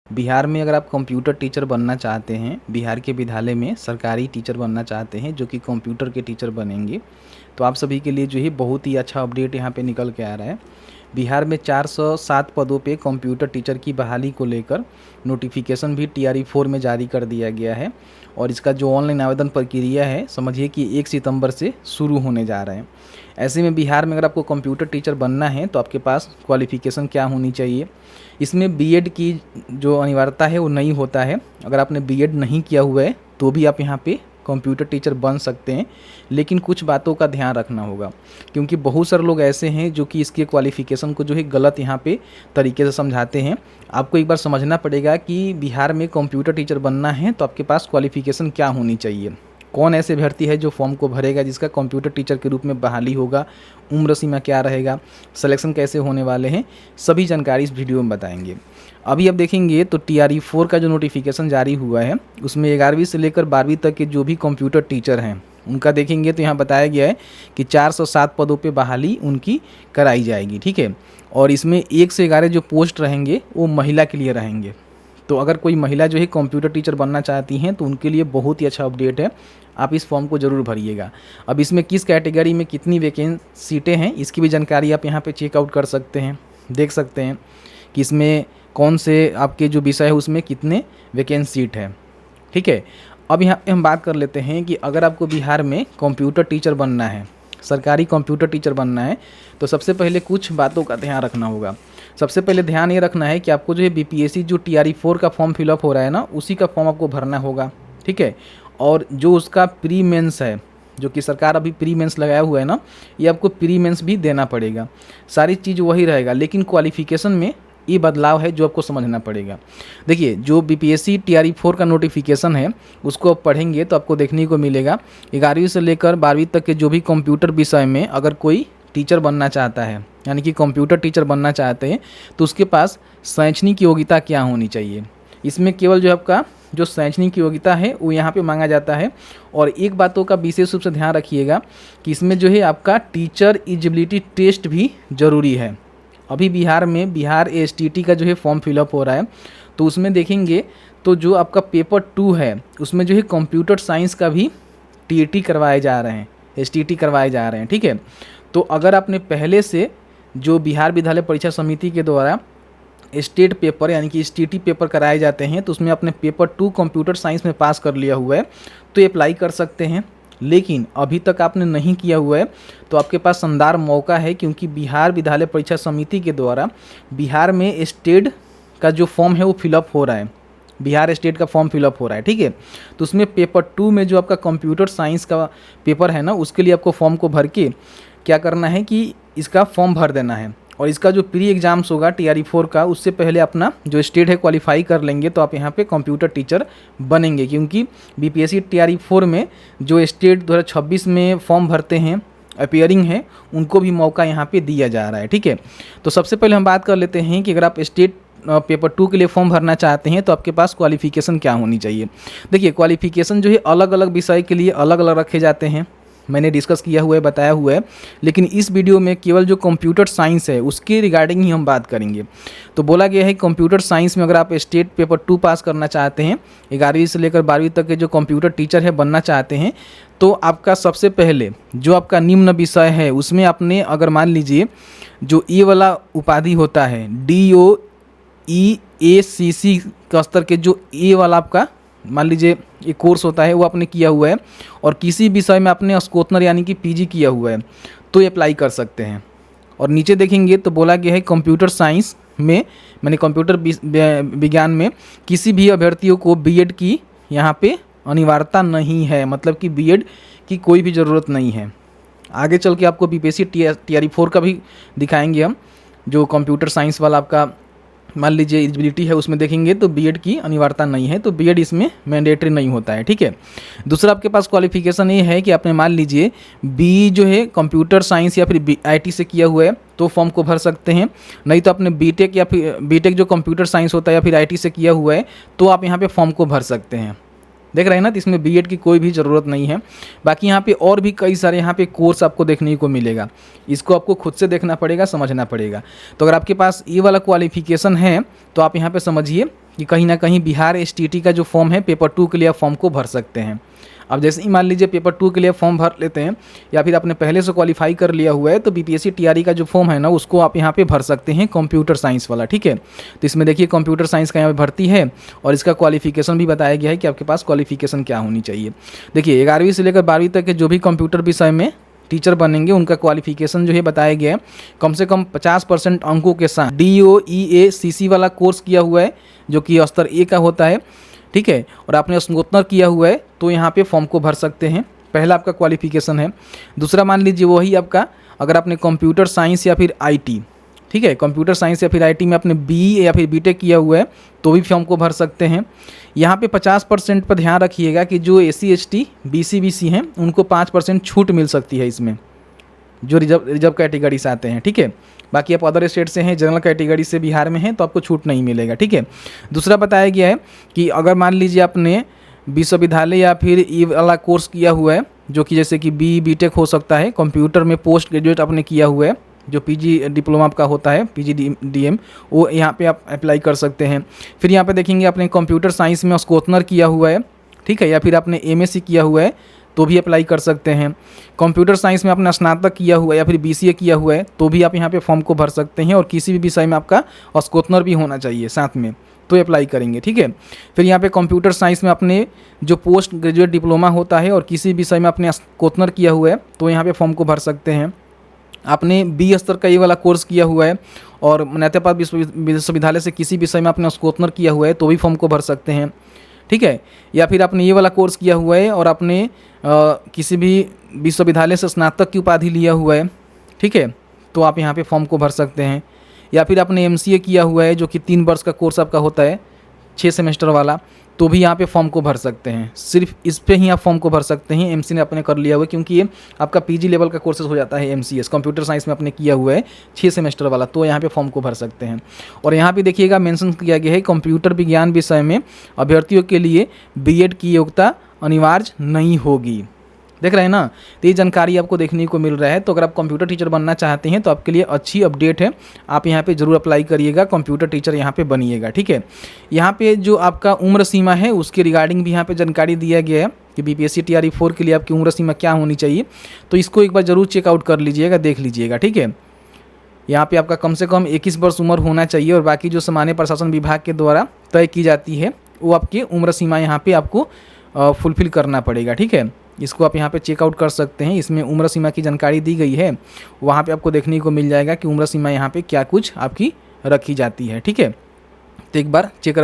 बिहार में अगर आप कंप्यूटर टीचर बनना चाहते हैं, बिहार के विद्यालय में सरकारी टीचर बनना चाहते हैं जो कि कंप्यूटर के टीचर बनेंगे, तो आप सभी के लिए जो है बहुत ही अच्छा अपडेट यहाँ पे निकल के आ रहा है। बिहार में 407 पदों पे कंप्यूटर टीचर की बहाली को लेकर नोटिफिकेशन भी TRE 4 में जारी कर दिया गया है और इसका जो ऑनलाइन आवेदन प्रक्रिया है समझिए कि 1 सितंबर से शुरू होने जा रहा है। ऐसे में बिहार में अगर आपको कंप्यूटर टीचर बनना है तो आपके पास क्वालिफ़िकेशन क्या होनी चाहिए। इसमें बीएड की जो अनिवार्यता है वो नहीं होता है। अगर आपने बीएड नहीं किया हुआ है तो भी आप यहाँ पे कंप्यूटर टीचर बन सकते हैं, लेकिन कुछ बातों का ध्यान रखना होगा क्योंकि बहुत सारे लोग ऐसे हैं जो कि इसके क्वालिफ़िकेशन को जो है गलत यहाँ पे तरीके से समझाते हैं। आपको एक बार समझना पड़ेगा कि बिहार में कंप्यूटर टीचर बनना है तो आपके पास क्वालिफ़िकेशन क्या होनी चाहिए, कौन ऐसे अभ्यर्थी है जो फॉर्म को भरेगा जिसका कंप्यूटर टीचर के रूप में बहाली होगा, उम्र सीमा क्या रहेगा, सिलेक्शन कैसे होने वाले हैं, सभी जानकारी इस वीडियो में बताएंगे। अभी आप देखेंगे तो TRE 4 का जो नोटिफिकेशन जारी हुआ है उसमें 11वीं से लेकर 12वीं तक के जो भी कंप्यूटर टीचर हैं उनका देखेंगे तो यहाँ बताया गया है कि 407 पदों पे बहाली उनकी कराई जाएगी, ठीक है। और इसमें 1 से 11 जो पोस्ट रहेंगे वो महिला के लिए रहेंगे। तो अगर कोई महिला जो है कंप्यूटर टीचर बनना चाहती हैं तो उनके लिए बहुत ही अच्छा अपडेट है, आप इस फॉर्म को ज़रूर भरिएगा। अब इसमें किस कैटेगरी में कितनी वैकेंट सीटें हैं इसकी भी जानकारी आप यहाँ पे चेकआउट कर सकते हैं, देख सकते हैं कि इसमें कौन से आपके जो विषय है उसमें कितने वैकेंट सीट है, ठीक है। अब यहाँ पे हम बात कर लेते हैं कि अगर आपको बिहार में कंप्यूटर टीचर बनना है, सरकारी कंप्यूटर टीचर बनना है, तो सबसे पहले कुछ बातों का ध्यान रखना होगा। सबसे पहले ध्यान ये रखना है कि आपको जो है BPSC जो TRE 4 का फॉर्म फिलअप हो रहा है ना, उसी का फॉर्म आपको भरना होगा, ठीक है। और जो उसका प्री मेंस है, जो कि सरकार अभी प्री मेंस लगाया हुआ है ना, ये आपको प्री मेंस भी देना पड़ेगा। सारी चीज़ वही रहेगा, लेकिन क्वालिफ़िकेशन में ये बदलाव है जो आपको समझना पड़ेगा। देखिए, जो BPSC TRE 4 का नोटिफिकेशन है उसको आप पढ़ेंगे तो आपको देखने को मिलेगा 11वीं से लेकर 12वीं तक के जो भी कंप्यूटर विषय में अगर कोई टीचर बनना चाहता है, यानी कि कंप्यूटर टीचर बनना चाहते हैं, तो उसके पास शैक्षणिक योग्यता क्या होनी चाहिए। इसमें केवल जो आपका जो शैक्षणिक योग्यता है वो यहाँ पे मांगा जाता है। और एक बातों का विशेष रूप से ध्यान रखिएगा कि इसमें जो है आपका टीचर एलिजिबिलिटी टेस्ट भी ज़रूरी है। अभी बिहार में बिहार ASTT का जो है फॉर्म फिलअप हो रहा है, तो उसमें देखेंगे तो जो आपका पेपर 2 है उसमें जो है कंप्यूटर साइंस का भी TET करवाए जा रहे हैं, STT करवाए जा रहे हैं, ठीक है। तो अगर आपने पहले से जो बिहार विद्यालय परीक्षा समिति के द्वारा स्टेट पेपर यानी कि STT पेपर कराए जाते हैं तो उसमें अपने पेपर 2 कंप्यूटर साइंस में पास कर लिया हुआ है तो अप्लाई कर सकते हैं। लेकिन अभी तक आपने नहीं किया हुआ है तो आपके पास शानदार मौका है, क्योंकि बिहार विद्यालय परीक्षा समिति के द्वारा बिहार में स्टेट का जो फॉर्म है वो फिलअप हो रहा है, बिहार स्टेट का फॉर्म फिलअप हो रहा है, ठीक है। तो उसमें पेपर 2 में जो आपका कंप्यूटर साइंस का पेपर है ना, उसके लिए आपको फॉर्म को भर के क्या करना है कि इसका फॉर्म भर देना है। और इसका जो प्री एग्ज़ाम्स होगा TRE 4 का, उससे पहले अपना जो स्टेट है क्वालिफाई कर लेंगे तो आप यहाँ पे कंप्यूटर टीचर बनेंगे, क्योंकि BPSC TRE 4 में जो स्टेट 2026 में फॉर्म भरते हैं, अपीयरिंग है, उनको भी मौका यहाँ पे दिया जा रहा है, ठीक है। तो सबसे पहले हम बात कर लेते हैं कि अगर आप स्टेट पेपर 2 के लिए फॉर्म भरना चाहते हैं तो आपके पास क्वालिफ़िकेशन क्या होनी चाहिए। देखिए, क्वालिफ़िकेशन जो है अलग अलग विषय के लिए अलग अलग रखे जाते हैं, मैंने डिस्कस किया हुआ है, बताया हुआ है, लेकिन इस वीडियो में केवल जो कंप्यूटर साइंस है उसके रिगार्डिंग ही हम बात करेंगे। तो बोला गया है कंप्यूटर साइंस में अगर आप स्टेट पेपर 2 पास करना चाहते हैं, 11वीं से लेकर 12वीं तक के जो कंप्यूटर टीचर है बनना चाहते हैं, तो आपका सबसे पहले जो आपका निम्न विषय है उसमें आपने अगर मान लीजिए जो ये वाला उपाधि होता है DOE-ACC का स्तर के जो ये वाला आपका मान लीजिए एक कोर्स होता है वो आपने किया हुआ है और किसी विषय में आपने स्नातक यानी कि PG किया हुआ है तो ये अप्लाई कर सकते हैं। और नीचे देखेंगे तो बोला गया है कंप्यूटर साइंस में, मैंने कंप्यूटर विज्ञान में किसी भी अभ्यर्थियों को बीएड की यहाँ पे अनिवार्यता नहीं है, मतलब कि बीएड की कोई भी ज़रूरत नहीं है। आगे चल के आपको BPSC TRE 4 का भी दिखाएंगे हम, जो कंप्यूटर साइंस वाला आपका मान लीजिए एलिजिबिलिटी है उसमें देखेंगे तो बीएड की अनिवार्यता नहीं है, तो बीएड इसमें मैंडेटरी नहीं होता है, ठीक है। दूसरा आपके पास क्वालिफिकेशन ये है कि आपने मान लीजिए बी जो है कंप्यूटर साइंस या फिर IT से किया हुआ है तो फॉर्म को भर सकते हैं, नहीं तो आपने बीटेक या फिर बीटेक जो कंप्यूटर साइंस होता है या फिर IT से किया हुआ है तो आप यहाँ पर फॉर्म को भर सकते हैं। देख रहे हैं ना, तो इसमें बीएड की कोई भी ज़रूरत नहीं है। बाकी यहाँ पे और भी कई सारे यहाँ पे कोर्स आपको देखने को मिलेगा, इसको आपको खुद से देखना पड़ेगा, समझना पड़ेगा। तो अगर आपके पास ये वाला क्वालिफिकेशन है तो आप यहाँ पे समझिए कि कहीं ना कहीं बिहार एसटीईटी का जो फॉर्म है पेपर 2 के लिए आप फॉर्म को भर सकते हैं। अब जैसे ही मान लीजिए पेपर 2 के लिए फॉर्म भर लेते हैं या फिर आपने पहले से क्वालिफाई कर लिया हुआ है तो बीपीएससी टीआरई का जो फॉर्म है ना उसको आप यहाँ पे भर सकते हैं कंप्यूटर साइंस वाला, ठीक है। तो इसमें देखिए कंप्यूटर साइंस का यहाँ पे भर्ती है और इसका क्वालिफिकेशन भी बताया गया है कि आपके पास क्वालिफिकेशन क्या होनी चाहिए। देखिए 11वीं से लेकर 12वीं तक के जो भी कंप्यूटर विषय में टीचर बनेंगे उनका क्वालिफिकेशन जो है बताया गया है कम से कम 50% अंकों के साथ DOEACC वाला कोर्स किया हुआ है जो कि स्तर ए का होता है, ठीक है। और आपने स्नातक किया हुआ है तो यहाँ पे फॉर्म को भर सकते हैं। पहला आपका क्वालिफिकेशन है। दूसरा मान लीजिए वही आपका अगर आपने कंप्यूटर साइंस या फिर IT, ठीक है, कंप्यूटर साइंस या फिर IT में आपने BE या फिर BTech किया हुआ है तो भी फॉर्म को भर सकते हैं। यहाँ पे 50% पर ध्यान रखिएगा कि जो SC ST BC BC हैं उनको 5% छूट मिल सकती है इसमें, जो रिजर्व कैटेगरी से आते हैं, ठीक है। बाकी आप अदर स्टेट से हैं, जनरल कैटेगरी से बिहार में हैं तो आपको छूट नहीं मिलेगा, ठीक है। दूसरा बताया गया है कि अगर मान लीजिए आपने विश्वविद्यालय या फिर ई वाला कोर्स किया हुआ है जो कि जैसे कि BE BTech हो सकता है, कंप्यूटर में पोस्ट ग्रेजुएट आपने किया हुआ है जो PG डिप्लोमा का होता है PGDM, वो यहाँ पे आप अप्लाई कर सकते हैं। फिर यहाँ पे देखेंगे आपने कंप्यूटर साइंस में स्नातक किया हुआ है, ठीक है, या फिर आपने MSc किया हुआ है तो भी अप्लाई कर सकते हैं। कंप्यूटर साइंस में आपने स्नातक किया हुआ है या फिर BCA किया हुआ है तो भी आप यहाँ पे फॉर्म को भर सकते हैं। और किसी भी विषय में आपका स्नातक भी होना चाहिए साथ में तो अप्लाई करेंगे, ठीक है। फिर यहाँ पे कंप्यूटर साइंस में आपने जो पोस्ट ग्रेजुएट डिप्लोमा होता है और किसी विषय में आपने स्नातक किया हुआ है तो यहाँ पे फॉर्म को भर सकते हैं। आपने B स्तर का ये वाला कोर्स किया हुआ है और नेतापाद विश्वविद्यालय से किसी विषय में आपने स्नातक किया हुआ है तो भी फॉर्म को भर सकते हैं, ठीक है। या फिर आपने ये वाला कोर्स किया हुआ है और आपने किसी भी विश्वविद्यालय से स्नातक की उपाधि लिया हुआ है, ठीक है, तो आप यहाँ पे फॉर्म को भर सकते हैं। या फिर आपने MCA किया हुआ है जो कि 3 वर्ष का कोर्स आपका होता है 6 सेमेस्टर वाला तो भी यहाँ पे फॉर्म को भर सकते हैं। सिर्फ इस पे ही आप फॉर्म को भर सकते हैं। MC ने आपने कर लिया हुआ है क्योंकि ये आपका PG लेवल का कोर्सेज हो जाता है। MCS कंप्यूटर साइंस में आपने किया हुआ है 6 सेमेस्टर वाला तो यहाँ पे फॉर्म को भर सकते हैं। और यहाँ पे देखिएगा मेंशन किया गया है कंप्यूटर विज्ञान विषय में अभ्यर्थियों के लिए BEd की योग्यता अनिवार्य नहीं होगी। देख रहे हैं ना, तो ये जानकारी आपको देखने को मिल रहा है। तो अगर आप कंप्यूटर टीचर बनना चाहते हैं तो आपके लिए अच्छी अपडेट है, आप यहाँ पे ज़रूर अप्लाई करिएगा, कंप्यूटर टीचर यहाँ पे बनिएगा, ठीक है। यहाँ पे जो आपका उम्र सीमा है उसके रिगार्डिंग भी यहाँ पे जानकारी दिया गया है कि BPSC TRE 4 के लिए आपकी उम्र सीमा क्या होनी चाहिए। तो इसको एक बार ज़रूर चेकआउट कर लीजिएगा, देख लीजिएगा, ठीक है। यहाँ पे आपका कम से कम 21 वर्ष उम्र होना चाहिए और बाकी जो सामान्य प्रशासन विभाग के द्वारा तय की जाती है वो आपकी उम्र सीमा यहाँ पे आपको फुलफिल करना पड़ेगा, ठीक है। इसको आप यहाँ पे चेकआउट कर सकते हैं। इसमें उम्र सीमा की जानकारी दी गई है, वहाँ पे आपको देखने को मिल जाएगा कि उम्र सीमा यहाँ पे क्या कुछ आपकी रखी जाती है, ठीक है। तो एक बार चेक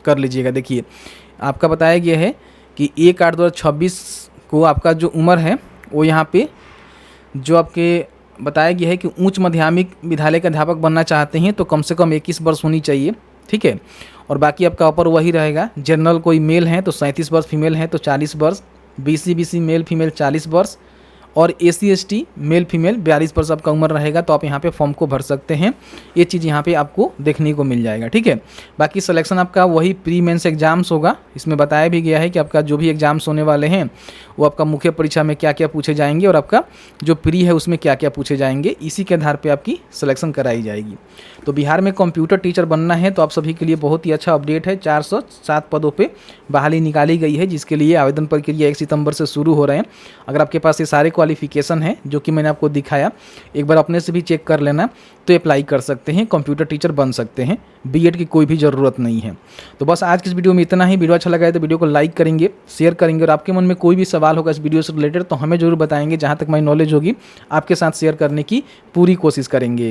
कर लीजिएगा। देखिए आपका बताया गया है कि 1/8/2026 को आपका जो उम्र है वो यहाँ पे जो आपके बताया गया है कि उच्च माध्यमिक विद्यालय के अध्यापक बनना चाहते हैं तो कम से कम 21 वर्ष होनी चाहिए, ठीक है। और बाकी आपका अपर वही रहेगा। जनरल कोई मेल हैं तो 37 वर्ष, फीमेल हैं तो 40 वर्ष, BC BC मेल फीमेल 40 वर्ष और SC ST मेल फीमेल 42 वर्ष आपका उम्र रहेगा। तो आप यहाँ पे फॉर्म को भर सकते हैं। ये चीज़ यहाँ पे आपको देखने को मिल जाएगा, ठीक है। बाकी सिलेक्शन आपका वही प्री मेंस एग्जाम्स होगा। इसमें बताया भी गया है कि आपका जो भी एग्जाम्स होने वाले हैं वो आपका मुख्य परीक्षा में क्या क्या पूछे जाएंगे और आपका जो प्री है उसमें क्या क्या पूछे जाएंगे, इसी के आधार पर आपकी सिलेक्शन कराई जाएगी। तो बिहार में कंप्यूटर टीचर बनना है तो आप सभी के लिए बहुत ही अच्छा अपडेट है। 407 पदों पे बहाली निकाली गई है जिसके लिए आवेदन प्रक्रिया 1 सितंबर से शुरू हो रहे हैं। अगर आपके पास ये सारे क्वालिफिकेशन है जो कि मैंने आपको दिखाया, एक बार अपने से भी चेक कर लेना तो अप्लाई कर सकते हैं, कंप्यूटर टीचर बन सकते हैं। BEd की कोई भी ज़रूरत नहीं है। तो बस आज की इस वीडियो में इतना ही। वीडियो अच्छा लगा है तो वीडियो को लाइक करेंगे, शेयर करेंगे और आपके मन में कोई भी सवाल होगा इस वीडियो से रिलेटेड तो हमें ज़रूर बताएंगे। जहाँ तक हमारी नॉलेज होगी आपके साथ शेयर करने की पूरी कोशिश करेंगे।